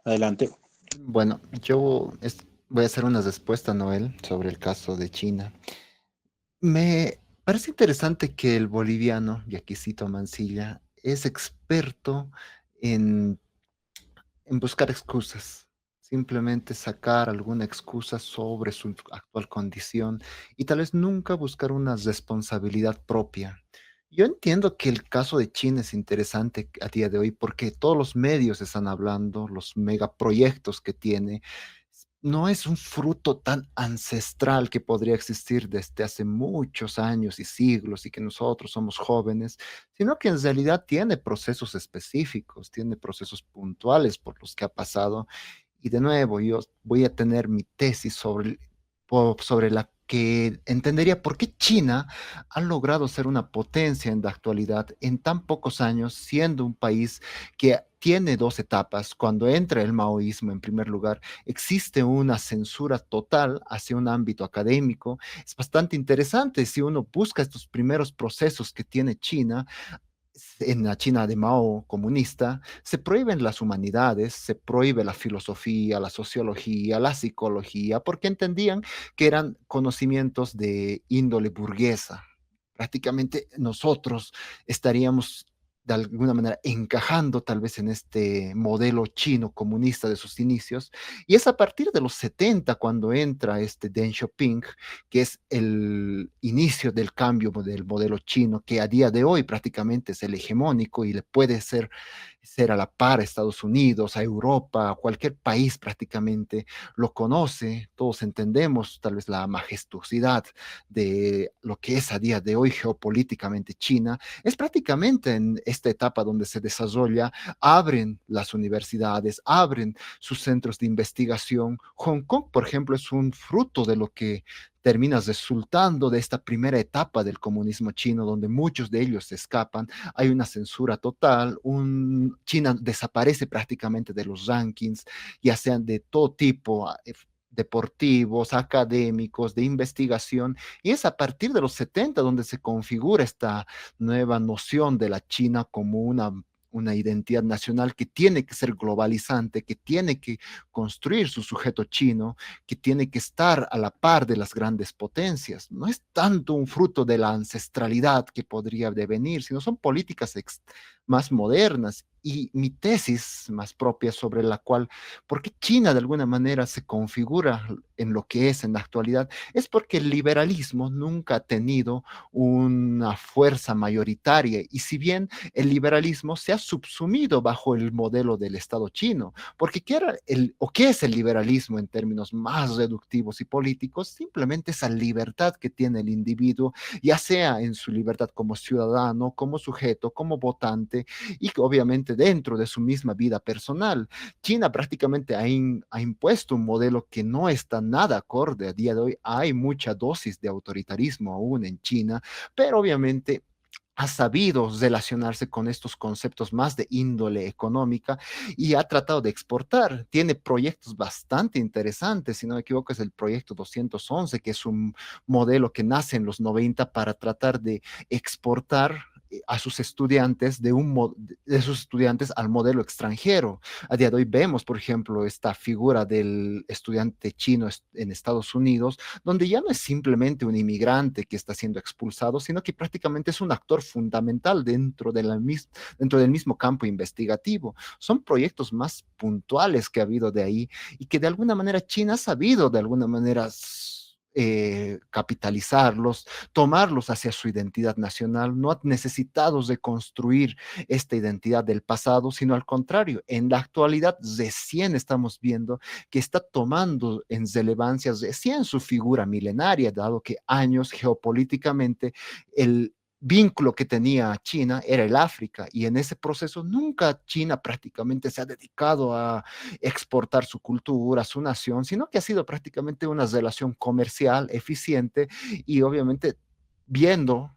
Adelante. Bueno, voy a hacer una respuesta, Noel, sobre el caso de China. Me parece interesante que el boliviano, y aquí cito a Mansilla, es experto en, en buscar excusas, simplemente sacar alguna excusa sobre su actual condición y tal vez nunca buscar una responsabilidad propia. Yo entiendo que el caso de China es interesante a día de hoy porque todos los medios están hablando, los megaproyectos que tiene. No es un fruto tan ancestral que podría existir desde hace muchos años y siglos y que nosotros somos jóvenes, sino que en realidad tiene procesos específicos, tiene procesos puntuales por los que ha pasado. Y de nuevo, yo voy a tener mi tesis sobre la que entendería por qué China ha logrado ser una potencia en la actualidad en tan pocos años, siendo un país que tiene dos etapas. Cuando entra el maoísmo, en primer lugar, existe una censura total hacia un ámbito académico. Es bastante interesante si uno busca estos primeros procesos que tiene China. En la China de Mao comunista, se prohíben las humanidades, se prohíbe la filosofía, la sociología, la psicología, porque entendían que eran conocimientos de índole burguesa. Prácticamente nosotros estaríamos de alguna manera encajando tal vez en este modelo chino comunista de sus inicios. Y es a partir de los 70 cuando entra este Deng Xiaoping, que es el inicio del cambio del modelo chino, que a día de hoy prácticamente es el hegemónico y le puede ser a la par a Estados Unidos, a Europa, a cualquier país prácticamente lo conoce. Todos entendemos tal vez la majestuosidad de lo que es a día de hoy geopolíticamente China. Es prácticamente en esta etapa donde se desarrolla, abren las universidades, abren sus centros de investigación. Hong Kong, por ejemplo, es un fruto de lo que termina resultando de esta primera etapa del comunismo chino, donde muchos de ellos se escapan. Hay una censura total, China desaparece prácticamente de los rankings, ya sean de todo tipo, deportivos, académicos, de investigación, y es a partir de los 70 donde se configura esta nueva noción de la China como una identidad nacional que tiene que ser globalizante, que tiene que construir su sujeto chino, que tiene que estar a la par de las grandes potencias. No es tanto un fruto de la ancestralidad que podría devenir, sino son políticas más modernas. Y mi tesis más propia sobre la cual, ¿por qué China de alguna manera se configura en lo que es en la actualidad? Es porque el liberalismo nunca ha tenido una fuerza mayoritaria y si bien el liberalismo se ha subsumido bajo el modelo del Estado chino, porque ¿qué era o qué es el liberalismo en términos más reductivos y políticos? Simplemente esa libertad que tiene el individuo, ya sea en su libertad como ciudadano, como sujeto, como votante y obviamente dentro de su misma vida personal. China prácticamente ha impuesto un modelo que no está nada acorde a día de hoy. Hay mucha dosis de autoritarismo aún en China, pero obviamente ha sabido relacionarse con estos conceptos más de índole económica y ha tratado de exportar. Tiene proyectos bastante interesantes, si no me equivoco es el proyecto 211, que es un modelo que nace en los 90 para tratar de exportar a sus estudiantes de sus estudiantes al modelo extranjero. A día de hoy vemos, por ejemplo, esta figura del estudiante chino en Estados Unidos, donde ya no es simplemente un inmigrante que está siendo expulsado, sino que prácticamente es un actor fundamental dentro del mismo campo investigativo. Son proyectos más puntuales que ha habido de ahí y que de alguna manera China ha sabido de alguna manera capitalizarlos, tomarlos hacia su identidad nacional, no ha necesitado reconstruir esta identidad del pasado, sino al contrario, en la actualidad recién estamos viendo que está tomando en relevancia recién su figura milenaria, dado que años geopolíticamente el vínculo que tenía China era el África y en ese proceso nunca China prácticamente se ha dedicado a exportar su cultura, su nación, sino que ha sido prácticamente una relación comercial eficiente y obviamente viendo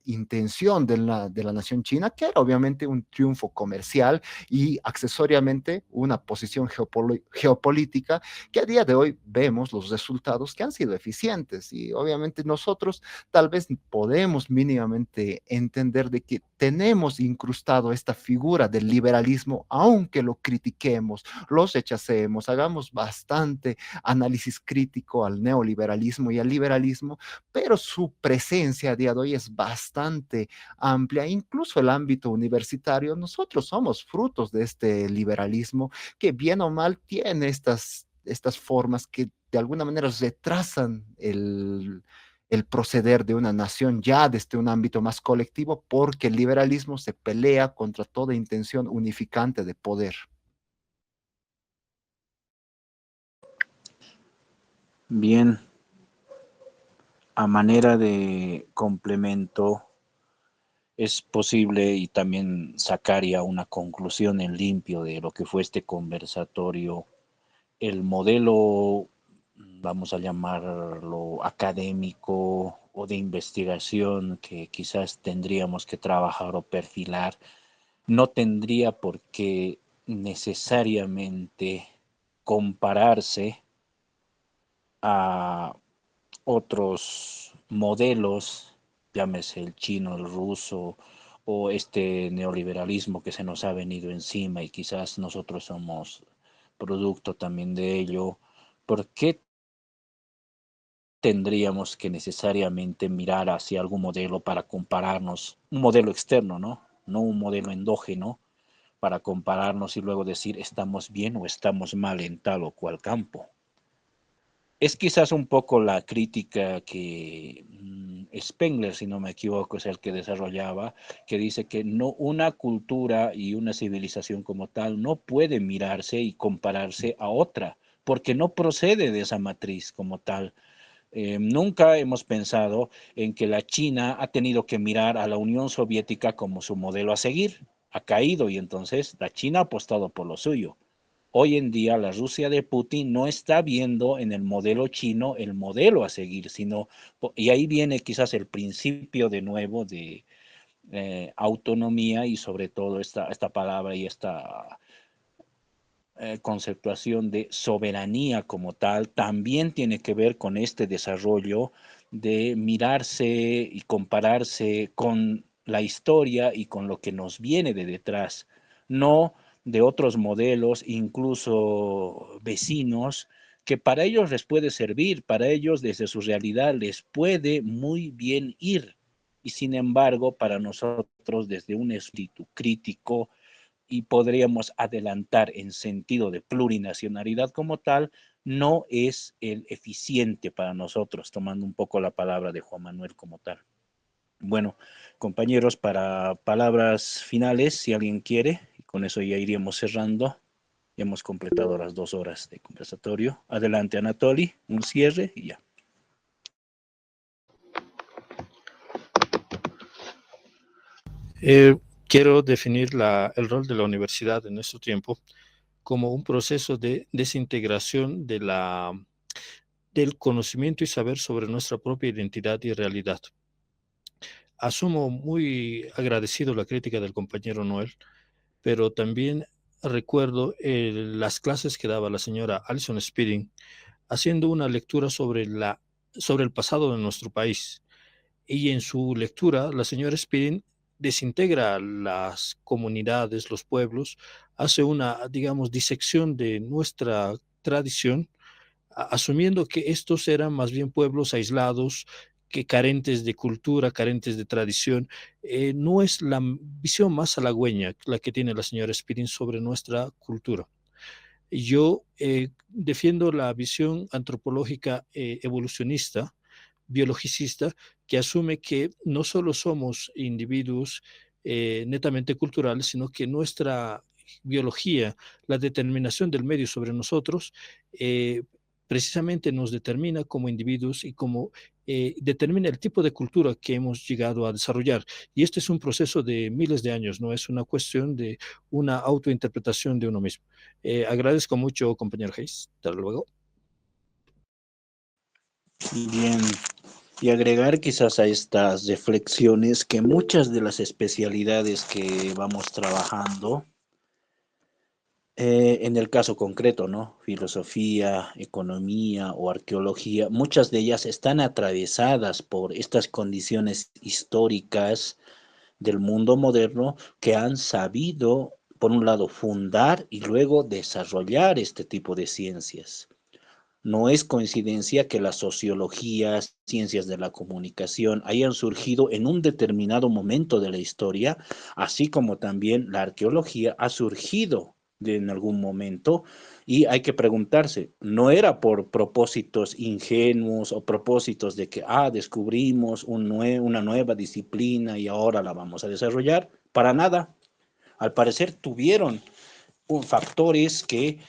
intención de la nación china, que era obviamente un triunfo comercial y accesoriamente una posición geopolítica que a día de hoy vemos los resultados que han sido eficientes y obviamente nosotros tal vez podemos mínimamente entender de que tenemos incrustado esta figura del liberalismo, aunque lo critiquemos, los rechacemos, hagamos bastante análisis crítico al neoliberalismo y al liberalismo, pero su presencia a día de hoy es bastante amplia, incluso el ámbito universitario. Nosotros somos frutos de este liberalismo que bien o mal tiene estas formas que de alguna manera retrasan el proceder de una nación ya desde un ámbito más colectivo, porque el liberalismo se pelea contra toda intención unificante de poder. Bien, a manera de complemento, es posible y también sacaría una conclusión en limpio de lo que fue este conversatorio. El modelo, vamos a llamarlo académico o de investigación que quizás tendríamos que trabajar o perfilar, no tendría por qué necesariamente compararse a otros modelos, llámese el chino, el ruso o este neoliberalismo que se nos ha venido encima y quizás nosotros somos producto también de ello. ¿Por qué tendríamos que necesariamente mirar hacia algún modelo para compararnos, un modelo externo, ¿no? No un modelo endógeno para compararnos y luego decir estamos bien o estamos mal en tal o cual campo? Es quizás un poco la crítica que Spengler, si no me equivoco, es el que desarrollaba, que dice que no, una cultura y una civilización como tal no puede mirarse y compararse a otra, porque no procede de esa matriz como tal. Nunca hemos pensado en que la China ha tenido que mirar a la Unión Soviética como su modelo a seguir. Ha caído y entonces la China ha apostado por lo suyo. Hoy en día la Rusia de Putin no está viendo en el modelo chino el modelo a seguir, sino, y ahí viene quizás el principio de nuevo de autonomía y sobre todo esta palabra y esta conceptuación de soberanía como tal también tiene que ver con este desarrollo de mirarse y compararse con la historia y con lo que nos viene de detrás, no de otros modelos, incluso vecinos, que para ellos les puede servir, para ellos desde su realidad les puede muy bien ir. Y sin embargo, para nosotros desde un espíritu crítico, y podríamos adelantar en sentido de plurinacionalidad como tal, no es el eficiente para nosotros, tomando un poco la palabra de Juan Manuel como tal. Bueno, compañeros, para palabras finales, si alguien quiere, y con eso ya iríamos cerrando. Ya hemos completado las 2 horas de conversatorio. Adelante, Anatoly, un cierre y ya. Quiero definir el rol de la universidad en nuestro tiempo como un proceso de desintegración del conocimiento y saber sobre nuestra propia identidad y realidad. Asumo muy agradecido la crítica del compañero Noel, pero también recuerdo las clases que daba la señora Alison Spedding haciendo una lectura sobre el pasado de nuestro país. Y en su lectura, la señora Spedding desintegra las comunidades, los pueblos, hace una, digamos, disección de nuestra tradición, asumiendo que estos eran más bien pueblos aislados, que carentes de cultura, carentes de tradición. No es la visión más halagüeña la que tiene la señora Spedding sobre nuestra cultura. Yo defiendo la visión antropológica evolucionista, biologicista, que asume que no solo somos individuos netamente culturales, sino que nuestra biología, la determinación del medio sobre nosotros, precisamente nos determina como individuos y como determina el tipo de cultura que hemos llegado a desarrollar. Y este es un proceso de miles de años, no es una cuestión de una autointerpretación de uno mismo. Agradezco mucho, compañero Hayes. Hasta luego. Bien, Y agregar quizás a estas reflexiones que muchas de las especialidades que vamos trabajando, en el caso concreto, ¿no? Filosofía, economía o arqueología, muchas de ellas están atravesadas por estas condiciones históricas del mundo moderno que han sabido, por un lado, fundar y luego desarrollar este tipo de ciencias. No es coincidencia que la sociología, ciencias de la comunicación hayan surgido en un determinado momento de la historia, así como también la arqueología ha surgido en algún momento, y hay que preguntarse, ¿no era por propósitos ingenuos o propósitos de que, descubrimos una nueva disciplina y ahora la vamos a desarrollar? Para nada. Al parecer tuvieron factores que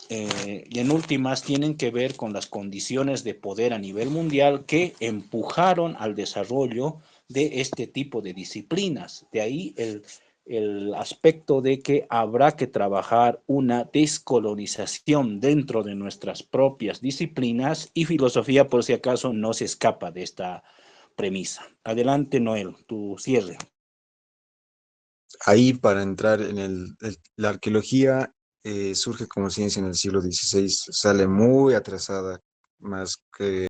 y en últimas tienen que ver con las condiciones de poder a nivel mundial que empujaron al desarrollo de este tipo de disciplinas. De ahí el aspecto de que habrá que trabajar una descolonización dentro de nuestras propias disciplinas, y filosofía, por si acaso, no se escapa de esta premisa. Adelante, Noel, tu cierre. Ahí para entrar en la arqueología surge como ciencia en el siglo XVI, sale muy atrasada, más que